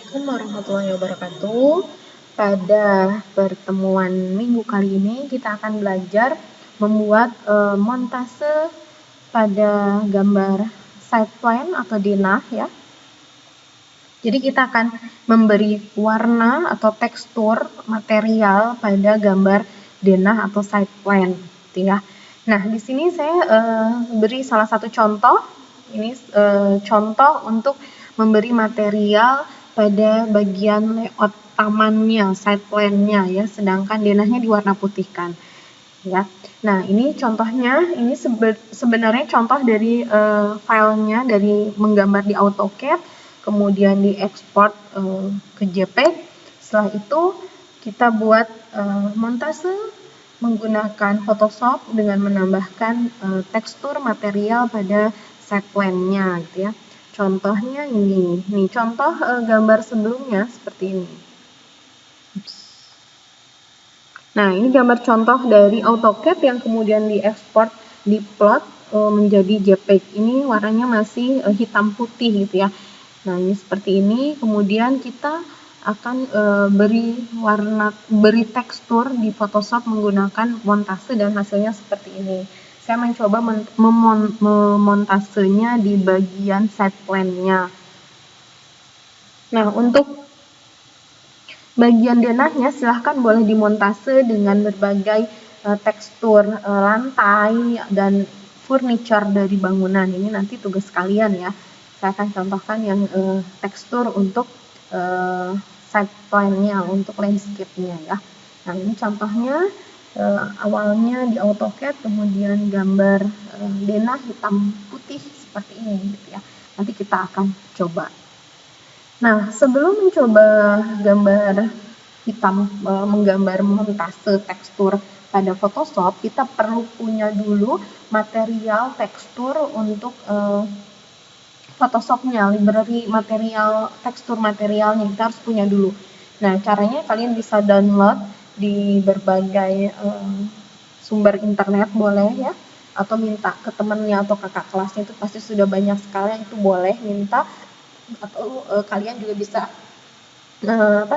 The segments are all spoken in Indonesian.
Assalamualaikum warahmatullahi wabarakatuh. Pada pertemuan minggu kali ini kita akan belajar membuat montase pada gambar side plan atau denah ya. Jadi kita akan memberi warna atau tekstur material pada gambar denah atau side plan gitu ya. Nah, di sini saya beri salah satu contoh. Ini contoh untuk memberi material pada bagian layout tamannya, side plan-nya ya, sedangkan denahnya diwarna putihkan. Ya. Nah, ini contohnya, ini sebenarnya contoh dari filenya dari menggambar di AutoCAD, kemudian diekspor ke JPEG. Setelah itu kita buat montase menggunakan Photoshop dengan menambahkan tekstur material pada side plan-nya gitu ya. Contohnya ini. Nih, contoh gambar sebelumnya seperti ini. Nah, ini gambar contoh dari AutoCAD yang kemudian diekspor, diplot menjadi JPEG. Ini warnanya masih hitam putih gitu ya. Nah, ini seperti ini. Kemudian kita akan beri tekstur di Photoshop menggunakan montase dan hasilnya seperti ini. Saya mencoba memontasenya di bagian side plan-nya. Nah, untuk bagian denahnya silahkan boleh dimontase dengan berbagai tekstur lantai dan furniture dari bangunan. Ini nanti tugas kalian ya. Saya akan contohkan yang tekstur untuk side plan-nya, untuk landscape-nya ya. Nah, ini contohnya awalnya di AutoCAD, kemudian gambar denah hitam putih seperti ini gitu ya. Nanti kita akan coba. Nah, sebelum mencoba gambar hitam, menggambar montase tekstur pada Photoshop, kita perlu punya dulu material tekstur untuk Photoshopnya, library material, tekstur materialnya kita harus punya dulu. Nah, caranya kalian bisa download di berbagai sumber internet boleh ya, atau minta ke temennya atau kakak kelasnya, itu pasti sudah banyak sekali, itu boleh minta, atau kalian juga bisa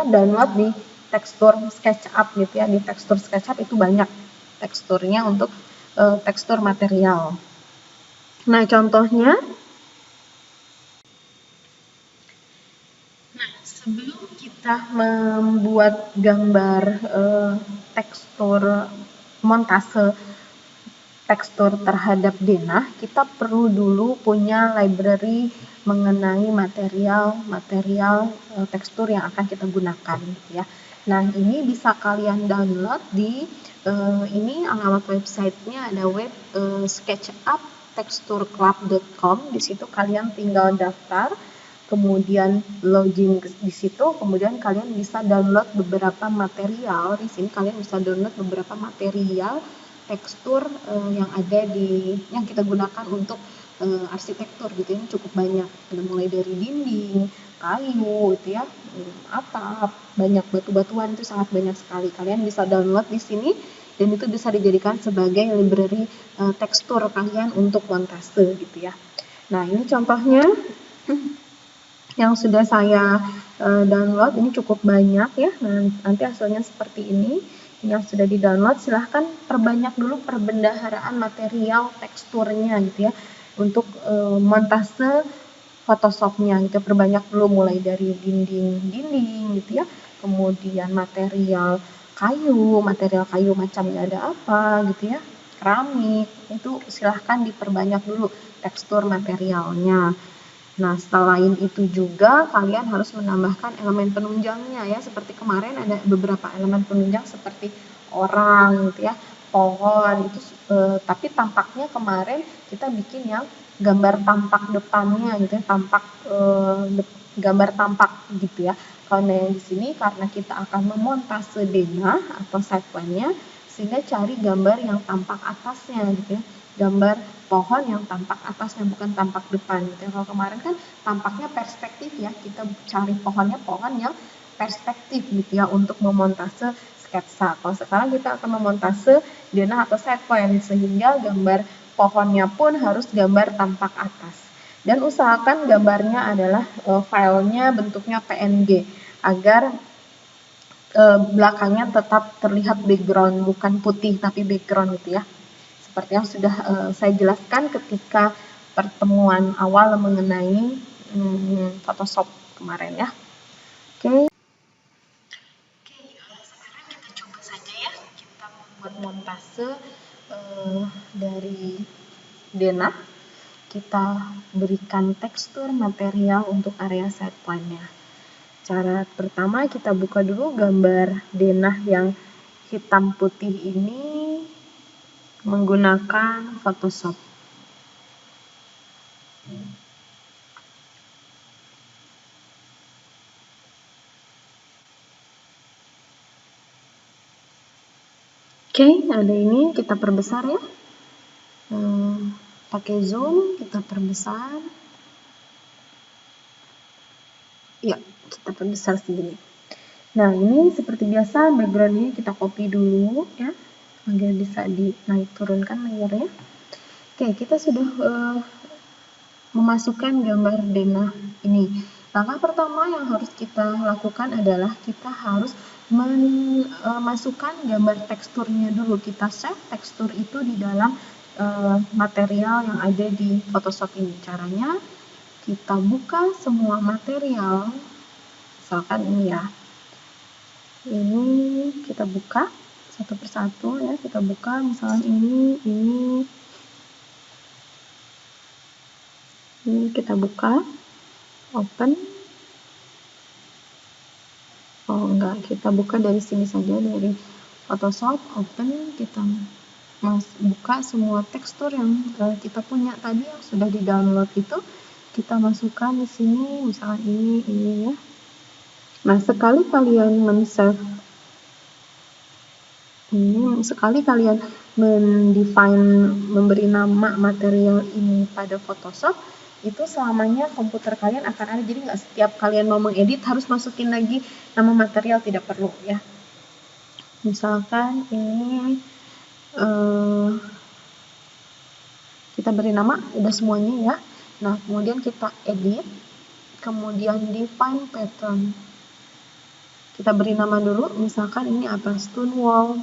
download di tekstur SketchUp gitu ya. Di tekstur SketchUp itu banyak teksturnya untuk tekstur material. Nah, contohnya, sebelum kita membuat gambar tekstur montase tekstur terhadap denah, kita perlu dulu punya library mengenai material tekstur yang akan kita gunakan gitu ya. Nah, ini bisa kalian download di ini alamat websitenya ada web sketchup.textureclub.com. Di situ kalian tinggal daftar, kemudian login di situ, kemudian kalian bisa download beberapa material. Di sini kalian bisa download beberapa material tekstur yang ada yang kita gunakan untuk arsitektur gitu ya. Cukup banyak, mulai dari dinding, kayu gitu ya, atap, banyak batu-batuan, itu sangat banyak sekali. Kalian bisa download di sini dan itu bisa dijadikan sebagai library tekstur kalian untuk montase gitu ya. Nah, ini contohnya yang sudah saya download, ini cukup banyak ya. Nah, nanti hasilnya seperti ini. Yang sudah di-download, silahkan perbanyak dulu perbendaharaan material teksturnya gitu ya, untuk montase Photoshopnya gitu. Perbanyak dulu mulai dari dinding gitu ya, kemudian material kayu macamnya ada apa gitu ya, keramik, itu silahkan diperbanyak dulu tekstur materialnya. Nah, selain itu juga kalian harus menambahkan elemen penunjangnya ya, seperti kemarin ada beberapa elemen penunjang seperti orang gitu ya, pohon itu, tapi tampaknya kemarin kita bikin yang gambar tampak depannya gitu ya, gambar tampak gitu ya. Kalau yang di sini karena kita akan memontase denah atau side plan-nya, sehingga cari gambar yang tampak atasnya gitu ya, gambar pohon yang tampak atasnya, bukan tampak depan gitu ya. Kalau kemarin kan tampaknya perspektif ya, kita cari pohon yang perspektif gitu ya untuk memontase sketsa. Kalau sekarang kita akan memontase denah atau side plan, sehingga gambar pohonnya pun harus gambar tampak atas. Dan usahakan gambarnya adalah filenya bentuknya PNG agar belakangnya tetap terlihat background, bukan putih tapi background gitu ya. Seperti yang sudah saya jelaskan ketika pertemuan awal mengenai Photoshop kemarin ya. Oke. Sekarang kita coba saja ya, kita membuat montase dari denah. Kita berikan tekstur material untuk area sideline-nya. Cara pertama, kita buka dulu gambar denah yang hitam putih ini menggunakan Photoshop. Oke, ada ini, kita perbesar ya. Pakai zoom, kita perbesar. Ya, kita perbesar segini. Nah, ini seperti biasa background ini kita copy dulu ya, agar bisa dinaik turunkan layarnya. Oke, kita sudah memasukkan gambar denah ini. Langkah pertama yang harus kita lakukan adalah kita harus memasukkan gambar teksturnya dulu. Kita save tekstur itu di dalam material yang ada di Photoshop ini. Caranya kita buka semua material, misalkan ini ya. Ini kita buka satu persatu ya, kita buka misalnya ini kita buka, open. Oh enggak, kita buka dari sini saja, dari Photoshop, open, kita buka semua tekstur yang kita punya tadi yang sudah di download itu, kita masukkan di sini, misalnya ini ya. Nah, sekali kalian men-save ini, sekali kalian mendefine, memberi nama material ini pada Photoshop, itu selamanya komputer kalian akan ada. Jadi nggak setiap kalian mau mengedit harus masukin lagi nama material, tidak perlu ya. Misalkan ini kita beri nama, udah semuanya ya. Nah, kemudian kita edit, kemudian define pattern. Kita beri nama dulu, misalkan ini apa, Stonewall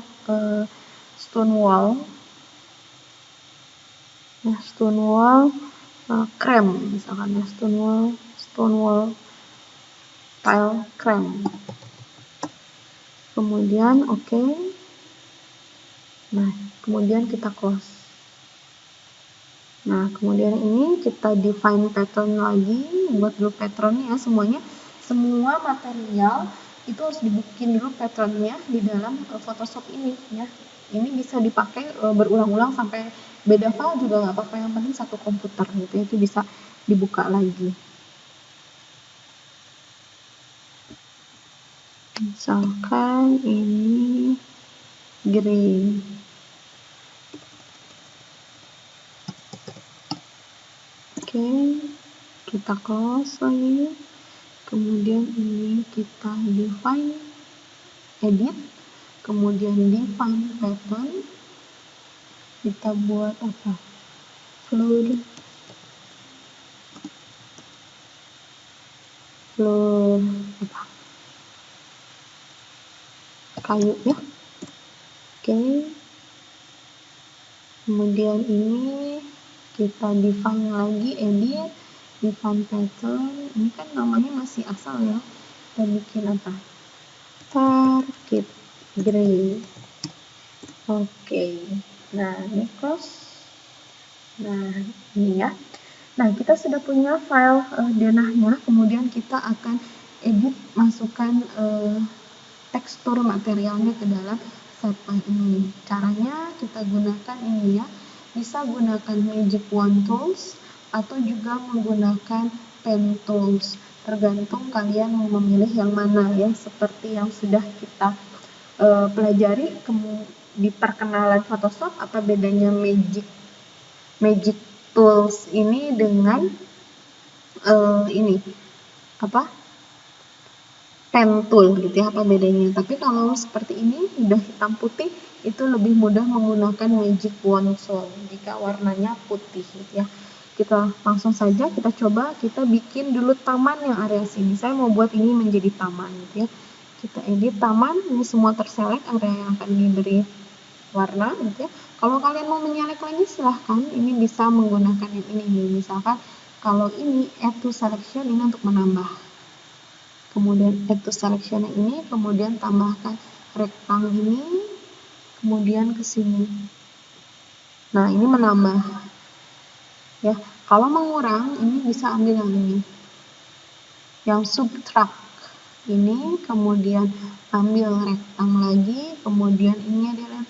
cream, misalkan ya, Stonewall tile cream. Kemudian oke. Nah, kemudian kita close. Nah, kemudian ini kita define pattern lagi, buat dulu patternnya ya, semua material itu harus dibikin dulu patternnya di dalam Photoshop ini ya. Ini bisa dipakai berulang-ulang sampai beda file juga nggak apa-apa, yang penting satu komputer gitu, itu bisa dibuka lagi. Misalkan ini green. Oke, kita close lagi. Kemudian ini kita define, edit, kemudian define pattern. Kita buat apa? Floor apa? Kayu ya. Oke. Kemudian ini kita define lagi, edit, define pattern. Ini kan namanya masih asal ya. Kita bikin apa? Target gray. Oke. Nah, ini close. Nah, ini ya. Nah, kita sudah punya file denahnya. Kemudian kita akan edit, masukkan tekstur materialnya ke dalam sideline ini. Caranya kita gunakan ini ya. Bisa gunakan Magic Wand Tools atau juga menggunakan Pen Tools. Tergantung kalian mau memilih yang mana ya. Seperti yang sudah kita pelajari di perkenalan Photoshop, apa bedanya Magic Tools ini dengan ini apa? Pen tool gitu ya, apa bedanya. Tapi kalau seperti ini udah hitam putih, itu lebih mudah menggunakan Magic Wand Tool jika warnanya putih gitu ya. kita langsung saja kita coba kita bikin dulu taman yang area sini. Saya mau buat ini menjadi taman gitu ya. Kita edit taman, ini semua terselect area yang akan diberi warna gitu ya. Kalau kalian mau menyelek lagi silahkan, ini bisa menggunakan yang ini nih. Misalkan kalau ini add to selection, ini untuk menambah. Kemudian add to selection yang ini, kemudian tambahkan rectangle ini, kemudian ke sini. Nah, ini menambah. Ya, kalau mengurang ini bisa ambil yang ini. Yang subtract ini, kemudian ambil rectangle lagi, kemudian ini adalah.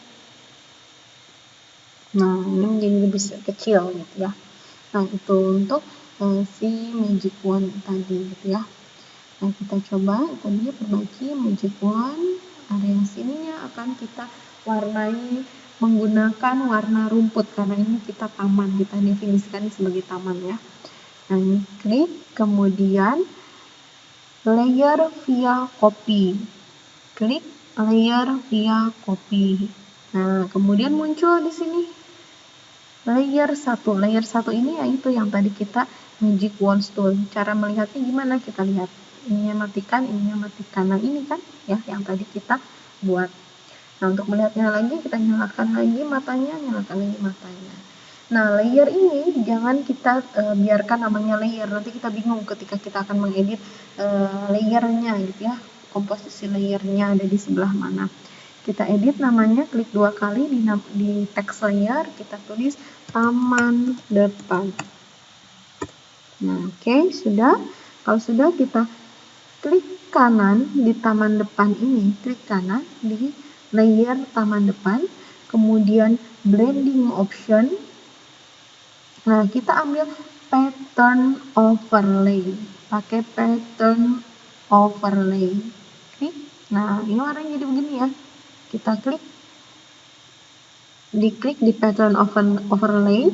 Nah, ini menjadi lebih kecil gitu ya. Nah, itu untuk si magic wand tadi gitu ya. Nah, kita coba tadi perbaiki magic wand. Area sininya akan kita warnai menggunakan warna rumput karena ini kita taman, kita definisikan sebagai taman ya. Nah, ini klik, kemudian layer via copy. Klik layer via copy. Nah, kemudian muncul di sini layer 1. Layer 1 ini yaitu yang tadi kita magic wand tool. Cara melihatnya gimana? Kita lihat. Ininya matikan, ininya matikan. Nah, ini kan ya yang tadi kita buat. Nah, untuk melihatnya lagi kita nyalakan lagi matanya, nyalakan lagi matanya. Nah, layer ini jangan kita biarkan namanya layer. Nanti kita bingung ketika kita akan mengedit layernya gitu ya. Komposisi layernya ada di sebelah mana. Kita edit namanya, klik 2 kali di text layer, kita tulis taman depan. Nah, oke, sudah. Kalau sudah, kita klik kanan di taman depan ini, klik kanan di layer taman depan, kemudian blending option. Nah, kita ambil pattern overlay, pakai pattern overlay. Klik. Nah, ini warnanya jadi begini ya. Kita klik, diklik di pattern overlay,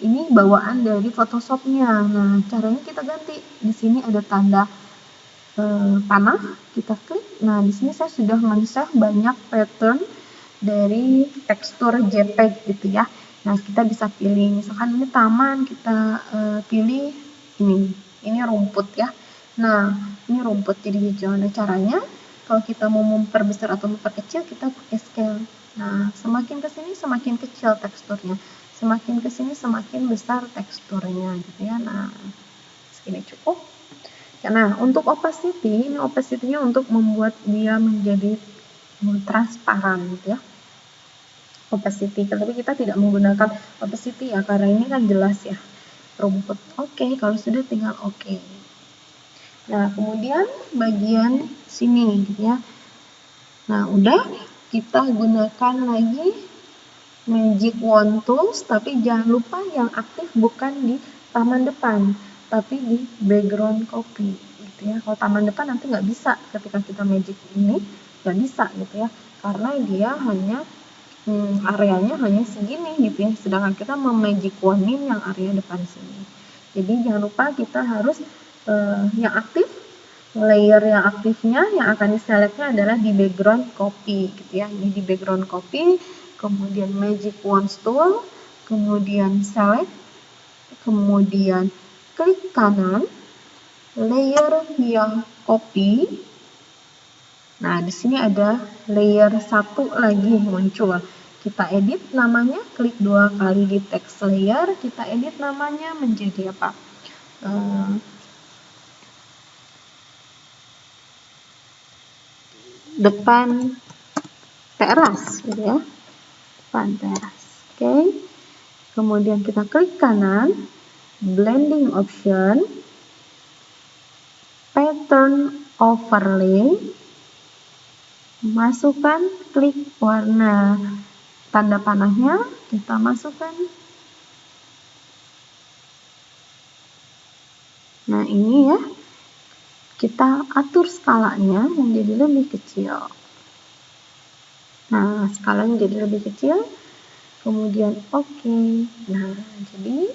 ini bawaan dari Photoshopnya. Nah, caranya kita ganti. Di sini ada tanda panah, kita klik. Nah, di sini saya sudah men-save banyak pattern dari tekstur JPEG gitu ya. Nah, kita bisa pilih, misalkan ini taman, kita pilih ini rumput ya. Nah, ini rumput jadi hijau. Nah, caranya kalau kita mau memperbesar atau memperkecil, kita pakai scale. Nah, semakin ke sini semakin kecil teksturnya, semakin ke sini semakin besar teksturnya gitu ya. Nah, segini cukup. Nah, untuk opacity, ini opacity-nya untuk membuat dia menjadi transparan gitu ya. Opacity, tapi kita tidak menggunakan opacity ya, karena ini kan jelas ya rumput. Oke, kalau sudah tinggal oke. Nah, kemudian bagian sini gitu ya. Nah, udah, kita gunakan lagi magic wand tools, tapi jangan lupa yang aktif bukan di taman depan, tapi di background copy gitu ya. Kalau taman depan nanti nggak bisa ketika kita magic ini, nggak bisa gitu ya, karena dia hanya areanya hanya segini gitu ya, sedangkan kita memagic wandin yang area depan sini. Jadi jangan lupa kita harus yang aktif, layer yang aktifnya yang akan diselectnya adalah di background copy gitu ya. Ini di background copy, kemudian magic wand tool, kemudian select, kemudian klik kanan, layer via copy. Nah, di sini ada layer 1 lagi muncul. Kita edit namanya, klik 2 kali di text layer, kita edit namanya menjadi apa? Depan teras gitu ya, depan teras. Oke. Kemudian kita klik kanan, blending option, pattern overlay, masukkan klik warna tanda panahnya, kita masukkan. Nah, ini ya, kita atur skalanya menjadi lebih kecil. Nah, skalanya jadi lebih kecil, kemudian oke. Nah, jadi